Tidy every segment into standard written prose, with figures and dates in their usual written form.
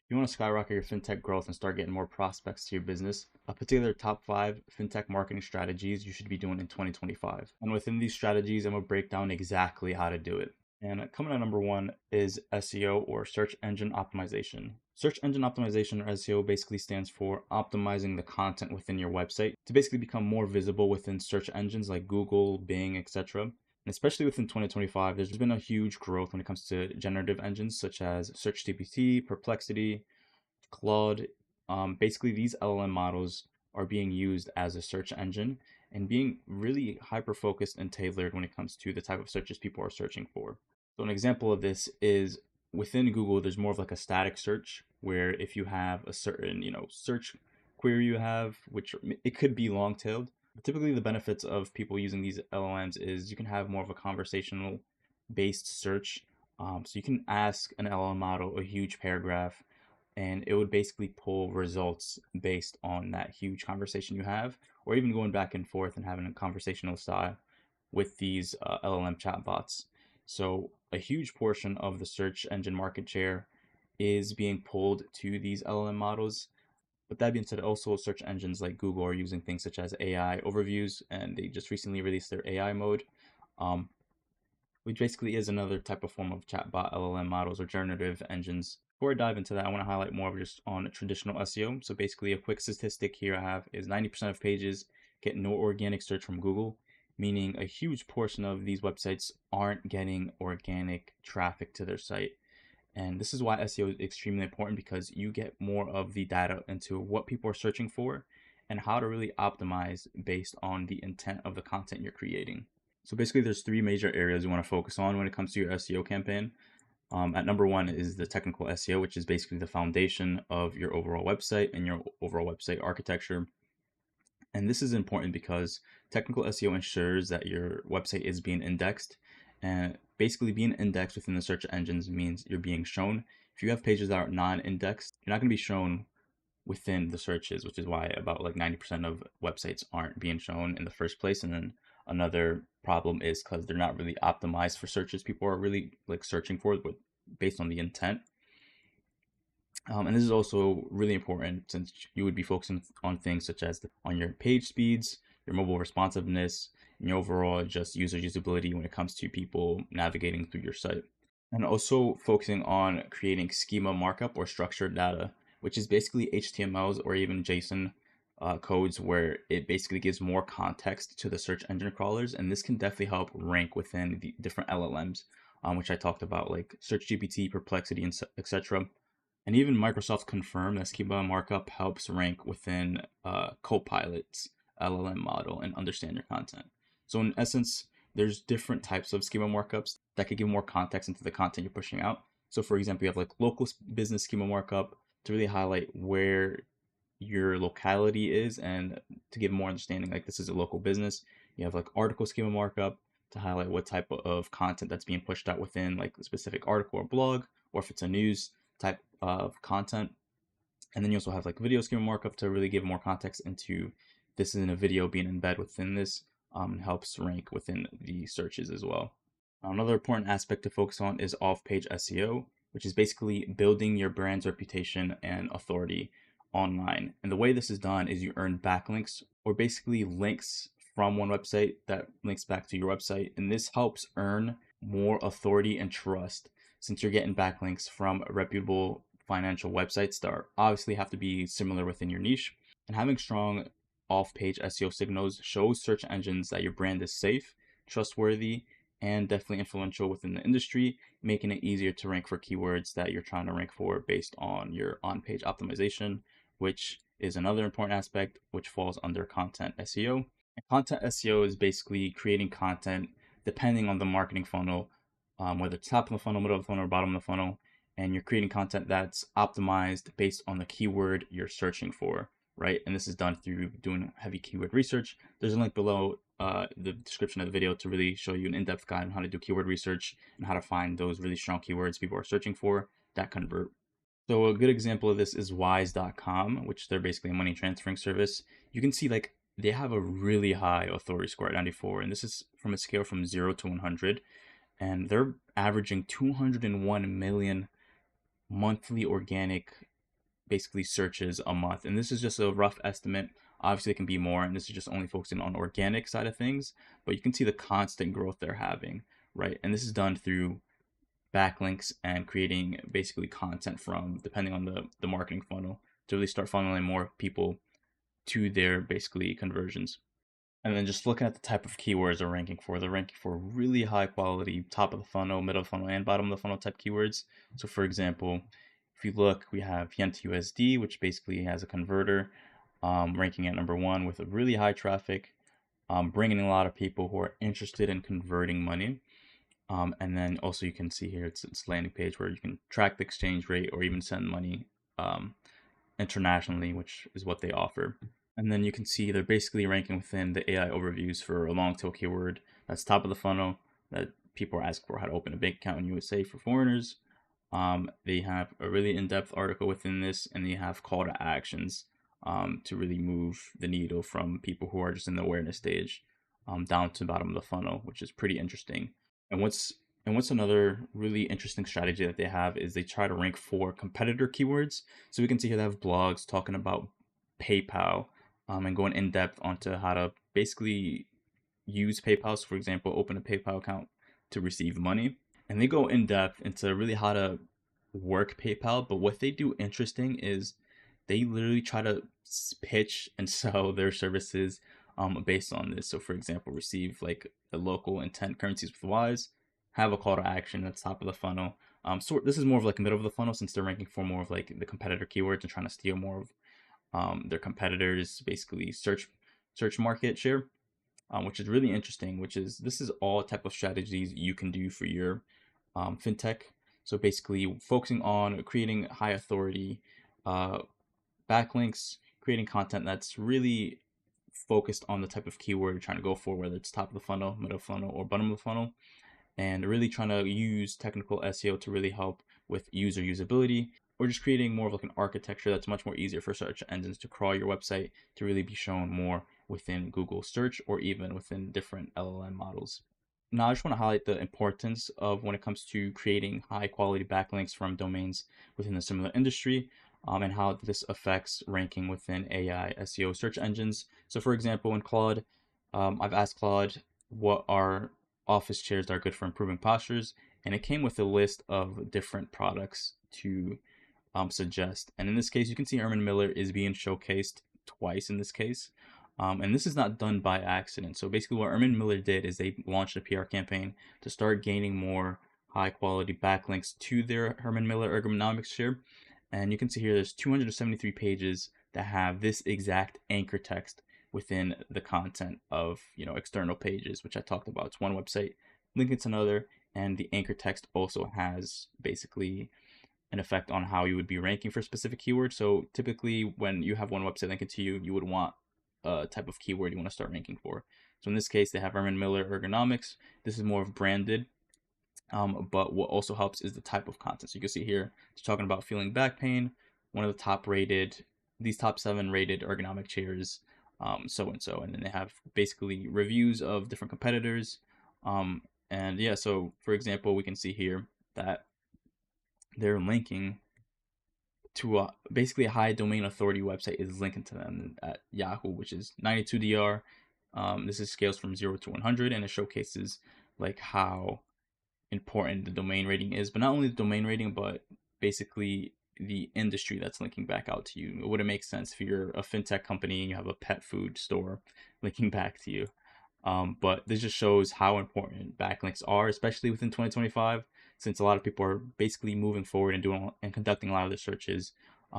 You want to skyrocket your fintech growth and start getting more prospects to your business, a particular top 5 fintech marketing strategies you should be doing in 2025. And within these strategies, I'm going to break down exactly how to do it. And coming at number 1 is SEO, or search engine optimization. Search engine optimization, or SEO, basically stands for optimizing the content within your website to basically become more visible within search engines like Google, Bing, etc. And especially within 2025, there's been a huge growth when it comes to generative engines such as SearchGPT, Perplexity, Claude. Basically, these LLM models are being used as a search engine and being really hyper focused and tailored when it comes to the type of searches people are searching for. So an example of this is within Google, there's more of like a static search where if you have a certain, search query you have, which it could be long tailed. Typically, the benefits of people using these LLMs is you can have more of a conversational based search. So you can ask an LLM model a huge paragraph and it would basically pull results based on that huge conversation you have, or even going back and forth and having a conversational style with these LLM chatbots. So a huge portion of the search engine market share is being pulled to these LLM models. But that being said, also search engines like Google are using things such as AI overviews, and they just recently released their AI mode, um, which basically is another type of form of chatbot LLM models or generative engines. Before I dive into that, I want to highlight more of just on traditional SEO. So basically, a quick statistic here I have is 90% of pages get no organic search from Google, meaning a huge portion of these websites aren't getting organic traffic to their site. And this is why SEO is extremely important, because you get more of the data into what people are searching for and how to really optimize based on the intent of the content you're creating. So basically, there's 3 major areas you want to focus on when it comes to your SEO campaign. At number 1 is the technical SEO, which is basically the foundation of your overall website and your overall website architecture. And this is important because technical SEO ensures that your website is being indexed. And basically, being indexed within the search engines means you're being shown. If you have pages that are non-indexed, you're not going to be shown within the searches, which is why about like 90% of websites aren't being shown in the first place. And then another problem is because they're not really optimized for searches people are really like searching for based on the intent. And this is also really important since you would be focusing on things such as on your page speeds, your mobile responsiveness, and your overall just user usability when it comes to people navigating through your site. And also focusing on creating schema markup or structured data, which is basically HTMLs or even JSON codes, where it basically gives more context to the search engine crawlers. And this can definitely help rank within the different LLMs, which I talked about, like SearchGPT, Perplexity, and etc. And even Microsoft confirmed that schema markup helps rank within Copilot's LLM model and understand your content. So in essence, there's different types of schema markups that could give more context into the content you're pushing out. So for example, you have like local business schema markup to really highlight where your locality is and to give more understanding, like this is a local business. You have like article schema markup to highlight what type of content that's being pushed out within like a specific article or blog, or if it's a news type of content. And then you also have like video schema markup to really give more context into this is in a video being embedded within this, and helps rank within the searches as well. Another important aspect to focus on is off-page SEO, which is basically building your brand's reputation and authority online. And the way this is done is you earn backlinks, or basically links from one website that links back to your website. And this helps earn more authority and trust, since you're getting backlinks from reputable financial websites that obviously have to be similar within your niche. And having strong off-page SEO signals shows search engines that your brand is safe, trustworthy, and definitely influential within the industry, making it easier to rank for keywords that you're trying to rank for based on your on-page optimization, which is another important aspect which falls under content SEO. And content SEO is basically creating content depending on the marketing funnel, whether it's top of the funnel, middle of the funnel, or bottom of the funnel, and you're creating content that's optimized based on the keyword you're searching for, right? And this is done through doing heavy keyword research. There's a link below the description of the video to really show you an in-depth guide on how to do keyword research and how to find those really strong keywords people are searching for that convert. So a good example of this is wise.com, which they're basically a money transferring service. You can see like they have a really high authority score at 94, and this is from a scale from 0 to 100, and they're averaging 201 million monthly organic basically searches a month. And this is just a rough estimate. Obviously, it can be more, and this is just only focusing on organic side of things, but you can see the constant growth they're having, right? And this is done through backlinks and creating basically content from, depending on the marketing funnel, to really start funneling more people to their basically conversions. And then just looking at the type of keywords they're ranking for really high quality, top of the funnel, middle of the funnel, and bottom of the funnel type keywords. So for example, if you look, we have yen to USD, which basically has a converter, ranking at number one with a really high traffic, bringing in a lot of people who are interested in converting money. And then also you can see here, it's a landing page where you can track the exchange rate or even send money um, internationally, which is what they offer. And then you can see they're basically ranking within the AI overviews for a long tail keyword that's top of the funnel that people are asking for: how to open a bank account in USA for foreigners. They have a really in-depth article within this, and they have call to actions to really move the needle from people who are just in the awareness stage down to the bottom of the funnel, which is pretty interesting. And what's another really interesting strategy that they have is they try to rank for competitor keywords. So we can see here they have blogs talking about PayPal, and going in depth onto how to basically use PayPal. So for example, open a PayPal account to receive money. And they go in depth into really how to work PayPal. But what they do interesting is they literally try to pitch and sell their services based on this. So for example, receive like a local intent currencies with Wise, have a call to action that's top of the funnel. So this is more of like middle of the funnel, since they're ranking for more of like the competitor keywords and trying to steal more of their competitors basically search market share, which is really interesting. Which is, this is all type of strategies you can do for your fintech. So basically focusing on creating high authority uh, backlinks, creating content that's really focused on the type of keyword you're trying to go for, whether it's top of the funnel, middle of the funnel, or bottom of the funnel, and really trying to use technical SEO to really help with user usability, or just creating more of like an architecture that's much more easier for search engines to crawl your website to really be shown more within Google search or even within different LLM models. Now, I just want to highlight the importance of when it comes to creating high quality backlinks from domains within a similar industry, and how this affects ranking within AI SEO search engines. So, for example, in Claude, I've asked Claude what are office chairs that are good for improving postures, and it came with a list of different products to suggest. And in this case, you can see Herman Miller is being showcased twice in this case. And this is not done by accident. So basically what Herman Miller did is they launched a PR campaign to start gaining more high quality backlinks to their Herman Miller ergonomics share. And you can see here there's 273 pages that have this exact anchor text within the content of, external pages, which I talked about. It's one website, link it to another, and the anchor text also has basically an effect on how you would be ranking for specific keywords. So typically when you have one website linked to you, you would want a type of keyword you want to start ranking for. So in this case, they have Herman Miller ergonomics. This is more of branded. But what also helps is the type of content. So you can see here, it's talking about feeling back pain, one of the top rated, these top 7 rated ergonomic chairs, so and so. And then they have basically reviews of different competitors. And yeah, so for example, we can see here that they're linking to basically a high domain authority website is linking to them at Yahoo, which is 92 DR. This is scales from 0 to 100, and it showcases like how important the domain rating is, but not only the domain rating, but basically the industry that's linking back out to you. It wouldn't make sense if you're a fintech company and you have a pet food store linking back to you. But this just shows how important backlinks are, especially within 2025, since a lot of people are basically moving forward and doing and conducting a lot of their searches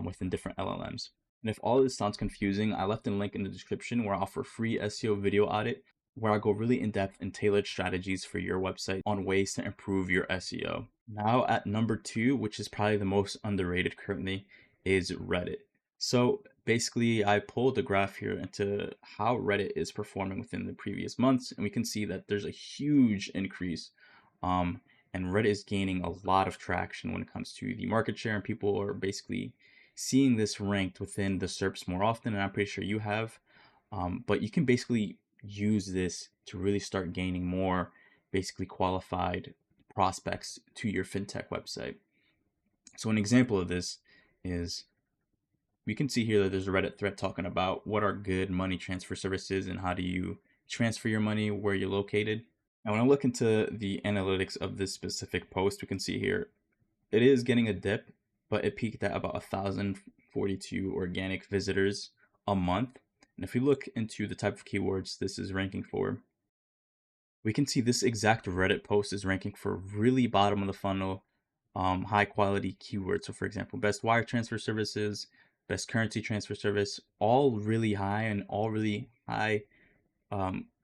within different LLMs. And if all of this sounds confusing, I left a link in the description where I offer free SEO video audit, where I go really in depth and tailored strategies for your website on ways to improve your SEO. Now at number 2, which is probably the most underrated currently, is Reddit. So basically, I pulled the graph here into how Reddit is performing within the previous months, and we can see that there's a huge increase. And Reddit is gaining a lot of traction when it comes to the market share, and people are basically seeing this ranked within the SERPs more often, and I'm pretty sure you have. But you can basically use this to really start gaining more basically qualified prospects to your fintech website. So an example of this is we can see here that there's a Reddit thread talking about what are good money transfer services and how do you transfer your money where you're located. Now, when I look into the analytics of this specific post, we can see here it is getting a dip, but it peaked at about 1,042 organic visitors a month. And if we look into the type of keywords this is ranking for, we can see this exact Reddit post is ranking for really bottom of the funnel, high quality keywords. So, for example, best wire transfer services, best currency transfer service, all really high and all really high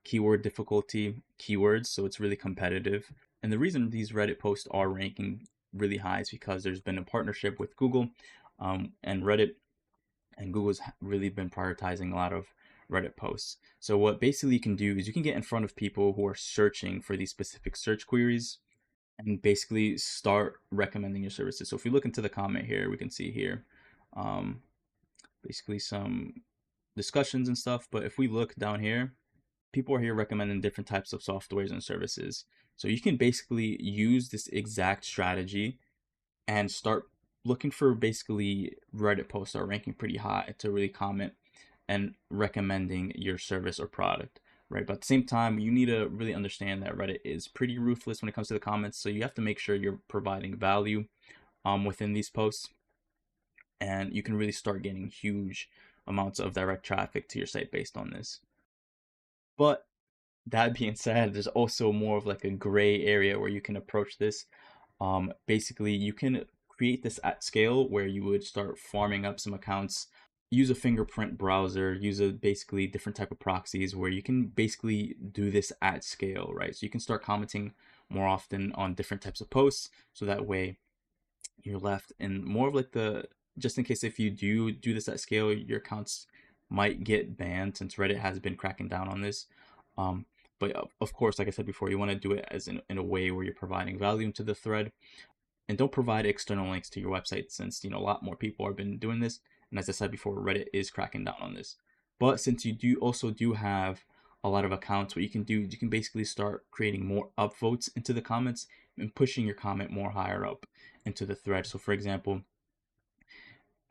keyword difficulty keywords. So it's really competitive. And the reason these Reddit posts are ranking really high is because there's been a partnership with Google, and Reddit and Google's really been prioritizing a lot of Reddit posts. So what basically you can do is you can get in front of people who are searching for these specific search queries and basically start recommending your services. So if we look into the comment here, we can see here um, basically some discussions and stuff. But if we look down here, people are here recommending different types of softwares and services. So you can basically use this exact strategy and start looking for basically Reddit posts that are ranking pretty high to really comment and recommending your service or product, right? But at the same time, you need to really understand that Reddit is pretty ruthless when it comes to the comments. So you have to make sure you're providing value within these posts, and you can really start getting huge amounts of direct traffic to your site based on this. But that being said, there's also more of like a gray area where you can approach this. Basically, you can create this at scale where you would start farming up some accounts, use a fingerprint browser, use a basically different type of proxies where you can basically do this at scale, right? So you can start commenting more often on different types of posts. So that way you're left in more of like the, just in case if you do this at scale, your accounts might get banned since Reddit has been cracking down on this. Um, but of course, like I said before, you want to do it as in a way where you're providing value into the thread, and don't provide external links to your website since a lot more people have been doing this. And as I said before, Reddit is cracking down on this. But since you do have a lot of accounts, what you can do is you can basically start creating more upvotes into the comments and pushing your comment more higher up into the thread. So for example,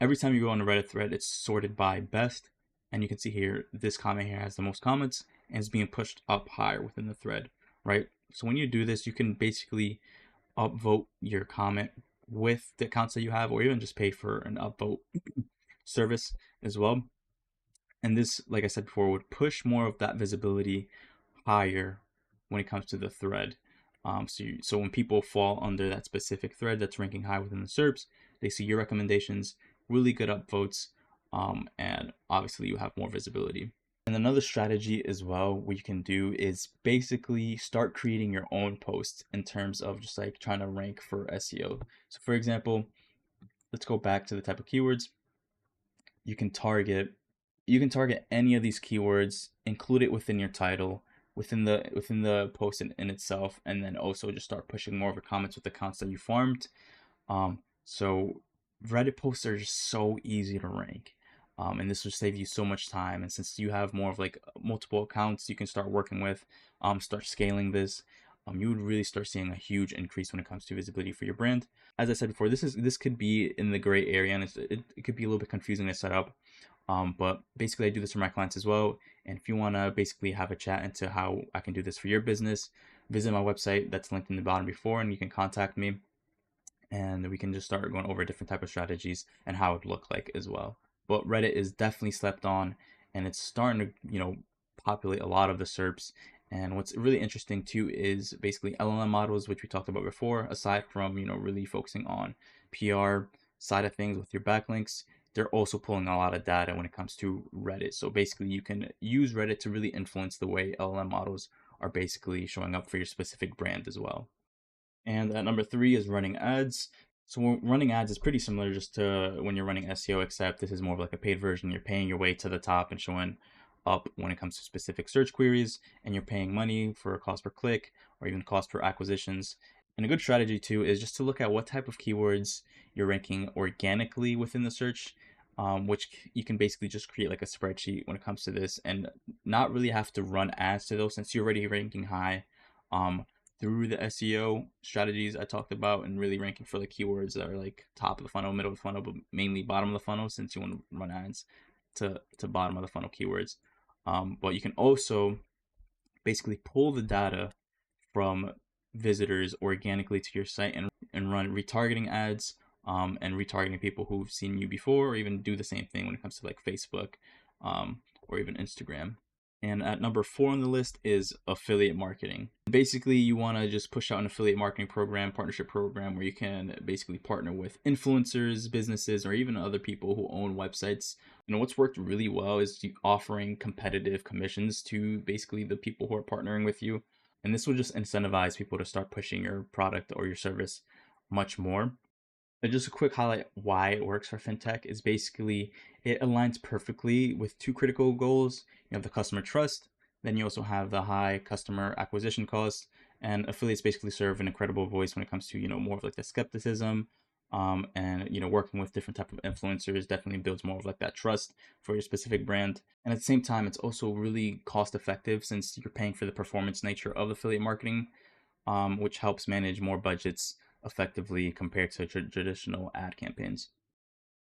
every time you go on a Reddit thread, it's sorted by best. And you can see here, this comment here has the most comments and is being pushed up higher within the thread, right? So when you do this, you can basically upvote your comment with the accounts that you have, or even just pay for an upvote service as well. And this, like I said before, would push more of that visibility higher when it comes to the thread. So when people fall under that specific thread that's ranking high within the SERPs, they see your recommendations, really good upvotes, and obviously you have more visibility. And another strategy as well, what you can do is basically start creating your own posts in terms of just like trying to rank for SEO. So for example, let's go back to the type of keywords. You can target any of these keywords, include it within your title, within the post in itself, and then also just start pushing more of your comments with accounts that you farmed. So Reddit posts are just so easy to rank. And this will save you so much time. And since you have more of like multiple accounts you can start working with, start scaling this, you would really start seeing a huge increase when it comes to visibility for your brand. As I said before, this could be in the gray area, and it could be a little bit confusing to set up. But basically, I do this for my clients as well. And if you want to basically have a chat into how I can do this for your business, visit my website that's linked in the bottom before, and you can contact me, and we can just start going over different type of strategies and how it look like as well. But Reddit is definitely slept on, and it's starting to populate a lot of the SERPs. And what's really interesting too is basically LLM models, which we talked about before. Aside from really focusing on PR side of things with your backlinks, they're also pulling a lot of data when it comes to Reddit. So basically, you can use Reddit to really influence the way LLM models are basically showing up for your specific brand as well. And at number 3 is running ads. So running ads is pretty similar just to when you're running SEO, except this is more of like a paid version. You're paying your way to the top and showing up when it comes to specific search queries, and you're paying money for cost per click or even cost per acquisitions. And a good strategy too is just to look at what type of keywords you're ranking organically within the search, which you can basically just create like a spreadsheet when it comes to this and not really have to run ads to those since you're already ranking high. through the SEO strategies I talked about and really ranking for the keywords that are like top of the funnel, middle of the funnel, but mainly bottom of the funnel since you want to run ads to bottom of the funnel keywords. But you can also basically pull the data from visitors organically to your site and run retargeting ads, and retargeting people who've seen you before, or even do the same thing when it comes to like Facebook, or even Instagram. And at number 4 on the list is affiliate marketing. Basically, you want to just push out an affiliate marketing program, partnership program, where you can basically partner with influencers, businesses, or even other people who own websites. What's worked really well is offering competitive commissions to basically the people who are partnering with you. And this will just incentivize people to start pushing your product or your service much more. And just a quick highlight why it works for fintech is basically it aligns perfectly with two critical goals. You have the customer trust, then you also have the high customer acquisition cost, and affiliates basically serve an incredible voice when it comes to more of like the skepticism, and working with different type of influencers definitely builds more of like that trust for your specific brand. And at the same time, it's also really cost effective since you're paying for the performance nature of affiliate marketing, which helps manage more budgets effectively compared to traditional ad campaigns.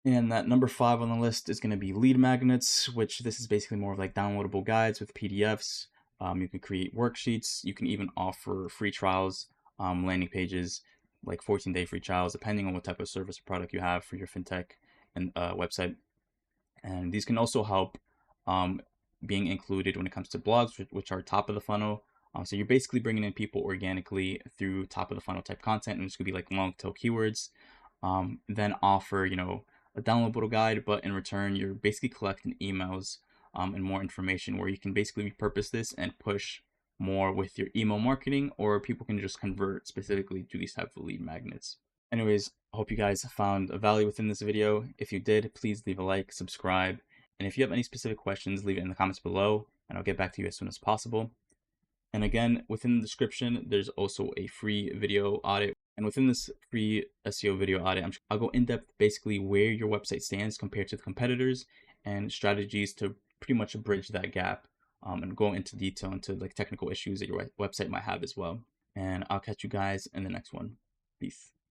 And that number 5 on the list is going to be lead magnets, which this is basically more of like downloadable guides with PDFs. You can create worksheets. You can even offer free trials, landing pages, like 14-day free trials, depending on what type of service or product you have for your fintech and website. And these can also help, being included when it comes to blogs, which are top of the funnel. So you're basically bringing in people organically through top of the funnel type content, and this could be like long tail keywords. Then offer, a downloadable guide, but in return, you're basically collecting emails, and more information where you can basically repurpose this and push more with your email marketing, or people can just convert specifically to these type of lead magnets. Anyways, I hope you guys found a value within this video. If you did, please leave a like, subscribe, and if you have any specific questions, leave it in the comments below, and I'll get back to you as soon as possible. And again, within the description, there's also a free video audit. And within this free SEO video audit, I'll go in depth basically where your website stands compared to the competitors and strategies to pretty much bridge that gap, and go into detail into like technical issues that your website might have as well. And I'll catch you guys in the next one. Peace.